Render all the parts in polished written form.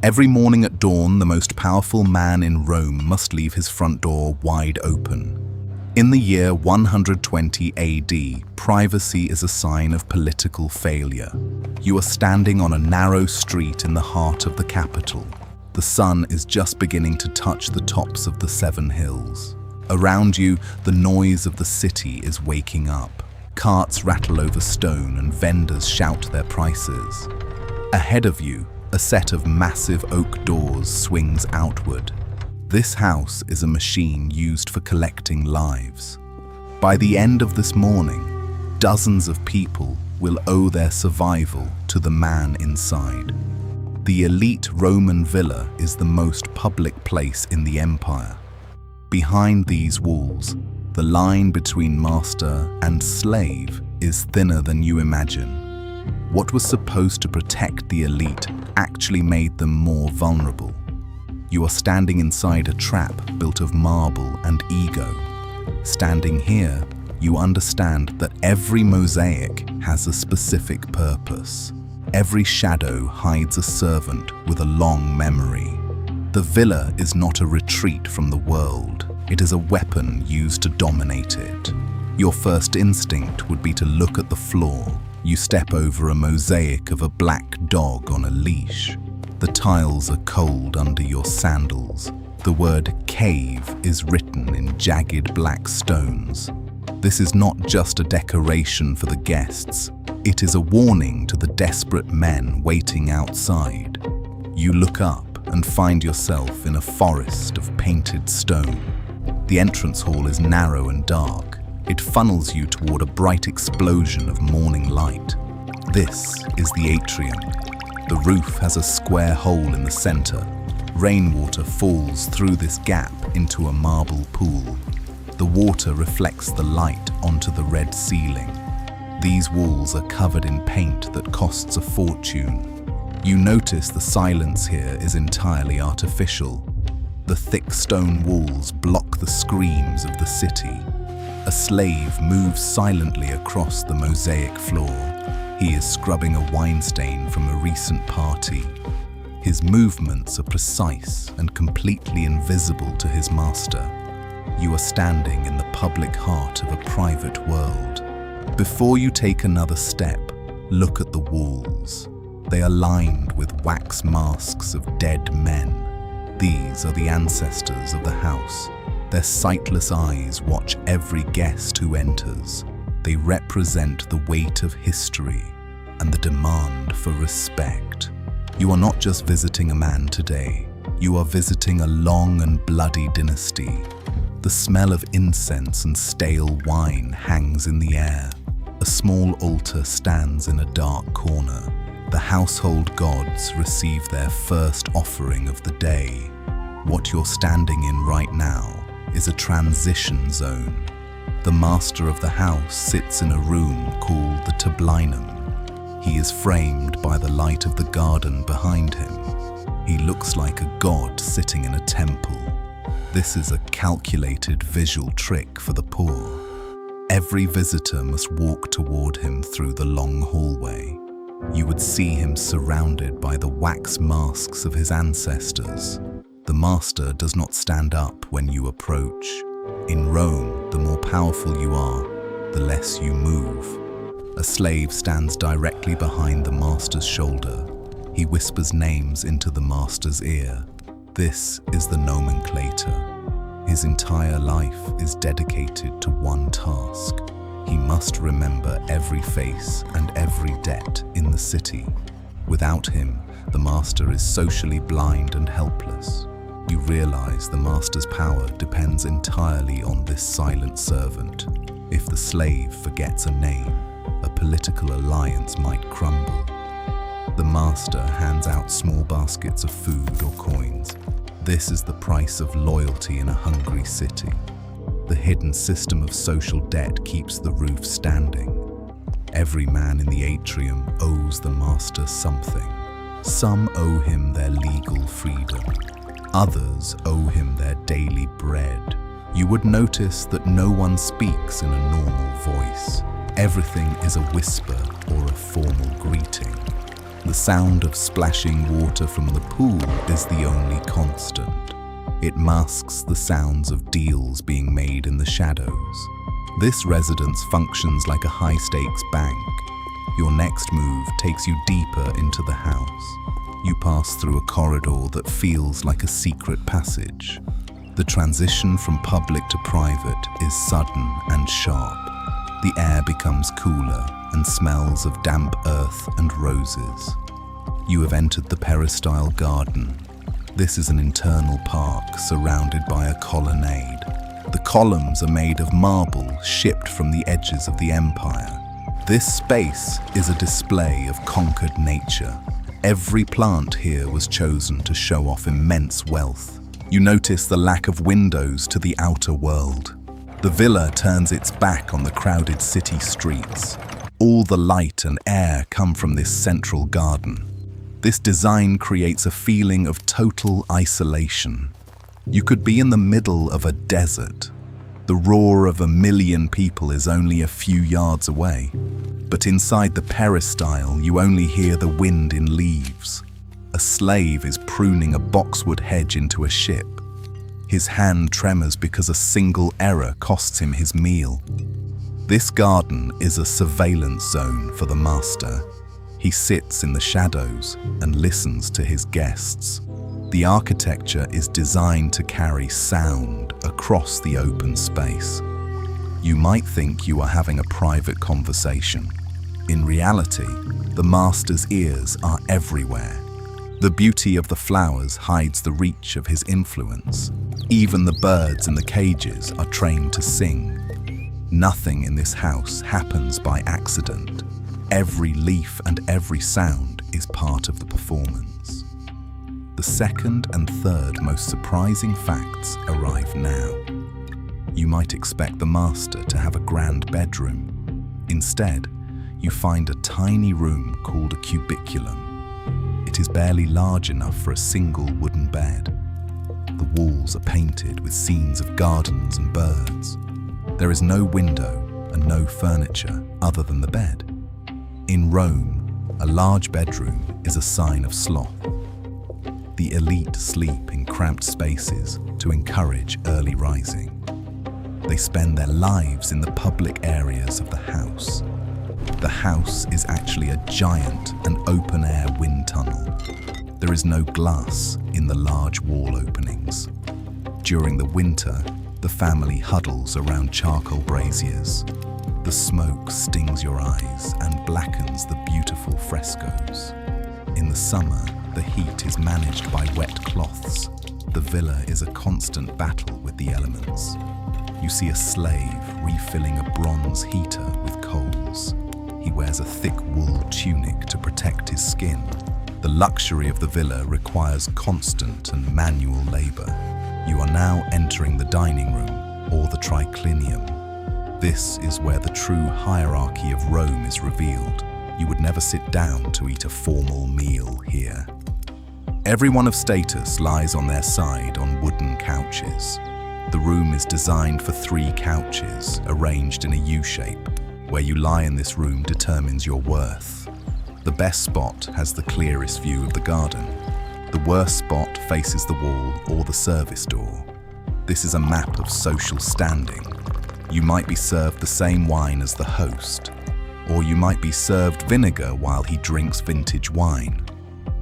Every morning at dawn, the most powerful man in Rome must leave his front door wide open. In the year 120 AD, privacy is a sign of political failure. You are standing on a narrow street in the heart of the capital. The sun is just beginning to touch the tops of the 7 hills. Around you, the noise of the city is waking up. Carts rattle over stone and vendors shout their prices. Ahead of you, a set of massive oak doors swings outward. This house is a machine used for collecting lives. By the end of this morning, dozens of people will owe their survival to the man inside. The elite Roman villa is the most public place in the empire. Behind these walls, the line between master and slave is thinner than you imagine. What was supposed to protect the elite actually made them more vulnerable. You are standing inside a trap built of marble and ego. Standing here, you understand that every mosaic has a specific purpose. Every shadow hides a servant with a long memory. The villa is not a retreat from the world. It is a weapon used to dominate it. Your first instinct would be to look at the floor. You step over a mosaic of a black dog on a leash. The tiles are cold under your sandals. The word cave is written in jagged black stones. This is not just a decoration for the guests. It is a warning to the desperate men waiting outside. You look up and find yourself in a forest of painted stone. The entrance hall is narrow and dark. It funnels you toward a bright explosion of morning light. This is the atrium. The roof has a square hole in the center. Rainwater falls through this gap into a marble pool. The water reflects the light onto the red ceiling. These walls are covered in paint that costs a fortune. You notice the silence here is entirely artificial. The thick stone walls block the screams of the city. A slave moves silently across the mosaic floor. He is scrubbing a wine stain from a recent party. His movements are precise and completely invisible to his master. You are standing in the public heart of a private world. Before you take another step, look at the walls. They are lined with wax masks of dead men. These are the ancestors of the house. Their sightless eyes watch every guest who enters. They represent the weight of history and the demand for respect. You are not just visiting a man today. You are visiting a long and bloody dynasty. The smell of incense and stale wine hangs in the air. A small altar stands in a dark corner. The household gods receive their first offering of the day. What you're standing in right now is a transition zone. The master of the house sits in a room called the tablinum. He is framed by the light of the garden behind him. He looks like a god sitting in a temple. This is a calculated visual trick for the poor. Every visitor must walk toward him through the long hallway. You would see him surrounded by the wax masks of his ancestors. The master does not stand up when you approach. In Rome, the more powerful you are, the less you move. A slave stands directly behind the master's shoulder. He whispers names into the master's ear. This is the nomenclator. His entire life is dedicated to one task. He must remember every face and every debt in the city. Without him, the master is socially blind and helpless. You realize the master's power depends entirely on this silent servant. If the slave forgets a name, a political alliance might crumble. The master hands out small baskets of food or coins. This is the price of loyalty in a hungry city. The hidden system of social debt keeps the roof standing. Every man in the atrium owes the master something. Some owe him their legal freedom. Others owe him their daily bread. You would notice that no one speaks in a normal voice. Everything is a whisper or a formal greeting. The sound of splashing water from the pool is the only constant. It masks the sounds of deals being made in the shadows. This residence functions like a high-stakes bank. Your next move takes you deeper into the house. You pass through a corridor that feels like a secret passage. The transition from public to private is sudden and sharp. The air becomes cooler and smells of damp earth and roses. You have entered the peristyle garden. This is an internal park surrounded by a colonnade. The columns are made of marble shipped from the edges of the empire. This space is a display of conquered nature. Every plant here was chosen to show off immense wealth. You notice the lack of windows to the outer world. The villa turns its back on the crowded city streets. All the light and air come from this central garden. This design creates a feeling of total isolation. You could be in the middle of a desert. The roar of 1,000,000 people is only a few yards away. But inside the peristyle, you only hear the wind in leaves. A slave is pruning a boxwood hedge into a ship. His hand tremors because a single error costs him his meal. This garden is a surveillance zone for the master. He sits in the shadows and listens to his guests. The architecture is designed to carry sound across the open space. You might think you are having a private conversation. In reality, the master's ears are everywhere. The beauty of the flowers hides the reach of his influence. Even the birds in the cages are trained to sing. Nothing in this house happens by accident. Every leaf and every sound is part of the performance. The second and third most surprising facts arrive now. You might expect the master to have a grand bedroom. Instead, you find a tiny room called a cubiculum. It is barely large enough for a single wooden bed. The walls are painted with scenes of gardens and birds. There is no window and no furniture other than the bed. In Rome, a large bedroom is a sign of sloth. The elite sleep in cramped spaces to encourage early rising. They spend their lives in the public areas of the house. The house is actually a giant and open-air wind tunnel. There is no glass in the large wall openings. During the winter, the family huddles around charcoal braziers. The smoke stings your eyes and blackens the beautiful frescoes. In the summer, the heat is managed by wet cloths. The villa is a constant battle with the elements. You see a slave refilling a bronze heater with coals. He wears a thick wool tunic to protect his skin. The luxury of the villa requires constant and manual labor. You are now entering the dining room, or the triclinium. This is where the true hierarchy of Rome is revealed. You would never sit down to eat a formal meal here. Everyone of status lies on their side on wooden couches. The room is designed for 3 couches, arranged in a U-shape. Where you lie in this room determines your worth. The best spot has the clearest view of the garden. The worst spot faces the wall or the service door. This is a map of social standing. You might be served the same wine as the host, or you might be served vinegar while he drinks vintage wine.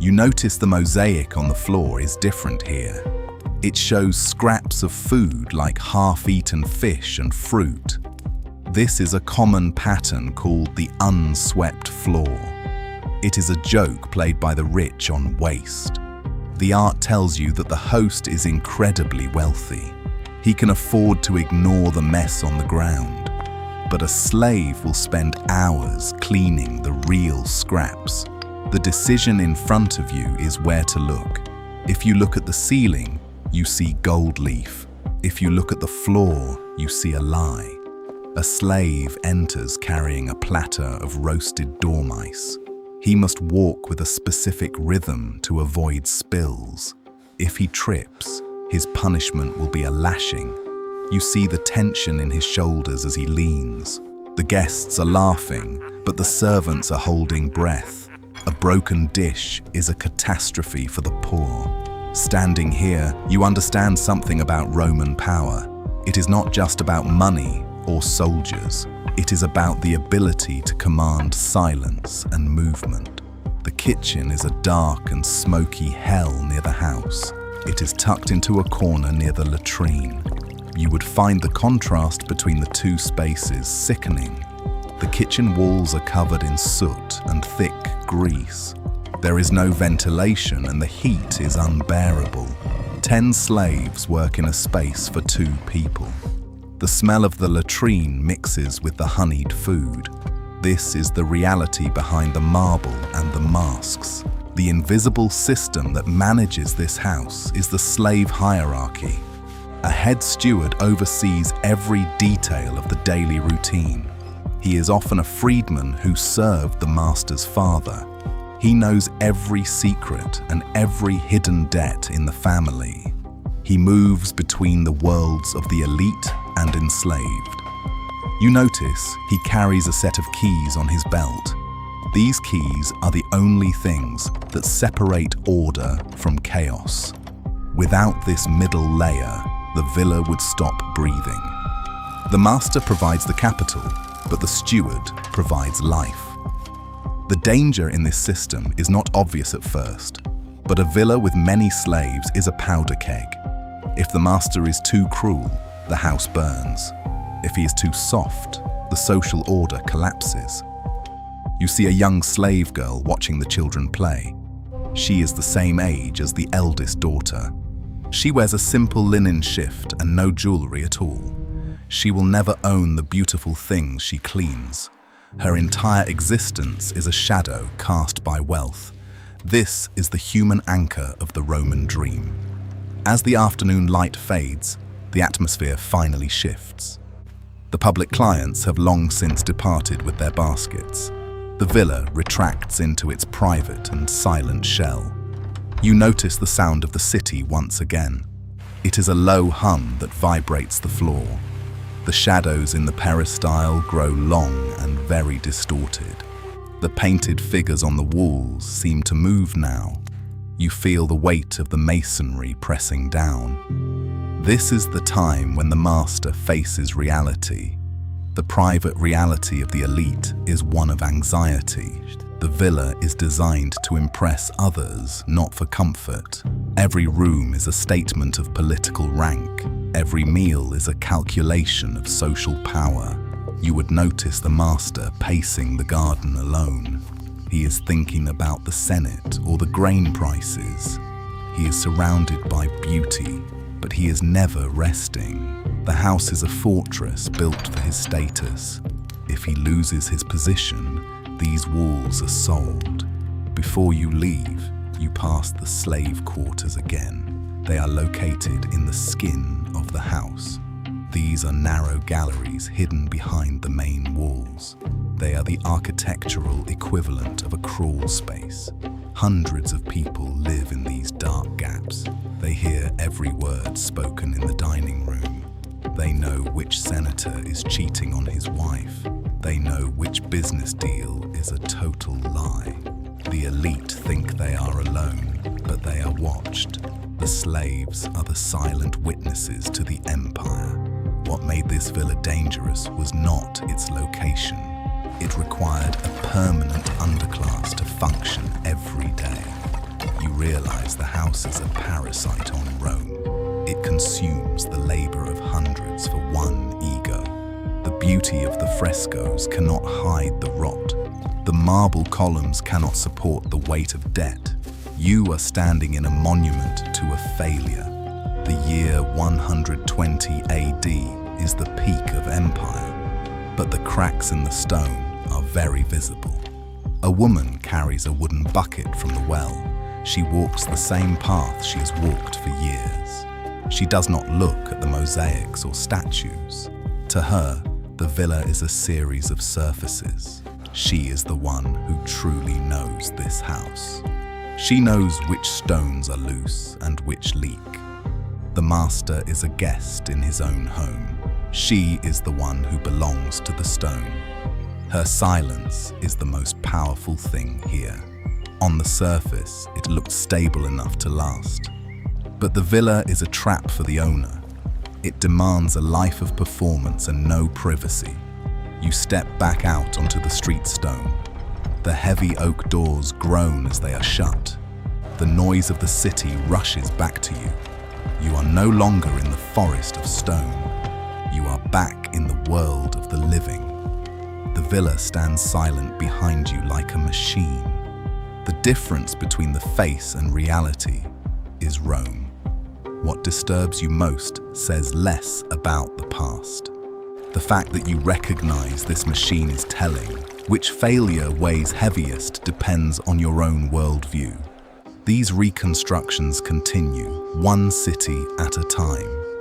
You notice the mosaic on the floor is different here. It shows scraps of food like half-eaten fish and fruit. This is a common pattern called the unswept floor. It is a joke played by the rich on waste. The art tells you that the host is incredibly wealthy. He can afford to ignore the mess on the ground. But a slave will spend hours cleaning the real scraps. The decision in front of you is where to look. If you look at the ceiling, you see gold leaf. If you look at the floor, you see a lie. A slave enters carrying a platter of roasted dormice. He must walk with a specific rhythm to avoid spills. If he trips, his punishment will be a lashing. You see the tension in his shoulders as he leans. The guests are laughing, but the servants are holding breath. A broken dish is a catastrophe for the poor. Standing here, you understand something about Roman power. It is not just about money or soldiers. It is about the ability to command silence and movement. The kitchen is a dark and smoky hell near the house. It is tucked into a corner near the latrine. You would find the contrast between the two spaces sickening. The kitchen walls are covered in soot and thick grease. There is no ventilation and the heat is unbearable. 10 slaves work in a space for 2 people. The smell of the latrine mixes with the honeyed food. This is the reality behind the marble and the masks. The invisible system that manages this house is the slave hierarchy. A head steward oversees every detail of the daily routine. He is often a freedman who served the master's father. He knows every secret and every hidden debt in the family. He moves between the worlds of the elite and enslaved. You notice he carries a set of keys on his belt. These keys are the only things that separate order from chaos. Without this middle layer, the villa would stop breathing. The master provides the capital, but the steward provides life. The danger in this system is not obvious at first, but a villa with many slaves is a powder keg. If the master is too cruel, the house burns. If he is too soft, the social order collapses. You see a young slave girl watching the children play. She is the same age as the eldest daughter. She wears a simple linen shift and no jewelry at all. She will never own the beautiful things she cleans. Her entire existence is a shadow cast by wealth. This is the human anchor of the Roman dream. As the afternoon light fades, the atmosphere finally shifts. The public clients have long since departed with their baskets. The villa retracts into its private and silent shell. You notice the sound of the city once again. It is a low hum that vibrates the floor. The shadows in the peristyle grow long and very distorted. The painted figures on the walls seem to move now. You feel the weight of the masonry pressing down. This is the time when the master faces reality. The private reality of the elite is one of anxiety. The villa is designed to impress others, not for comfort. Every room is a statement of political rank. Every meal is a calculation of social power. You would notice the master pacing the garden alone. He is thinking about the Senate or the grain prices. He is surrounded by beauty, but he is never resting. The house is a fortress built for his status. If he loses his position, these walls are sold. Before you leave, you pass the slave quarters again. They are located in the skin of the house. These are narrow galleries hidden behind the main walls. They are the architectural equivalent of a crawl space. Hundreds of people live in these dark gaps. They hear every word spoken in the dining room. They know which senator is cheating on his wife. They know which business deal is a total lie. The elite think they are alone, but they are watched. The slaves are the silent witnesses to the empire. What made this villa dangerous was not its location. It required a permanent underclass to function every day. You realize the house is a parasite on Rome. It consumes the labor of hundreds for one ego. The beauty of the frescoes cannot hide the rot. The marble columns cannot support the weight of debt. You are standing in a monument to a failure. The year 120 AD is the peak of empire, but the cracks in the stone are very visible. A woman carries a wooden bucket from the well. She walks the same path she has walked for years. She does not look at the mosaics or statues. To her, the villa is a series of surfaces. She is the one who truly knows this house. She knows which stones are loose and which leak. The master is a guest in his own home. She is the one who belongs to the stone. Her silence is the most powerful thing here. On the surface, it looked stable enough to last. But the villa is a trap for the owner. It demands a life of performance and no privacy. You step back out onto the street stone. The heavy oak doors groan as they are shut. The noise of the city rushes back to you. You are no longer in the forest of stone. You are back in the world of the living. The villa stands silent behind you like a machine. The difference between the face and reality is Rome. What disturbs you most says less about the past. The fact that you recognize this machine is telling. Which failure weighs heaviest depends on your own worldview. These reconstructions continue, one city at a time.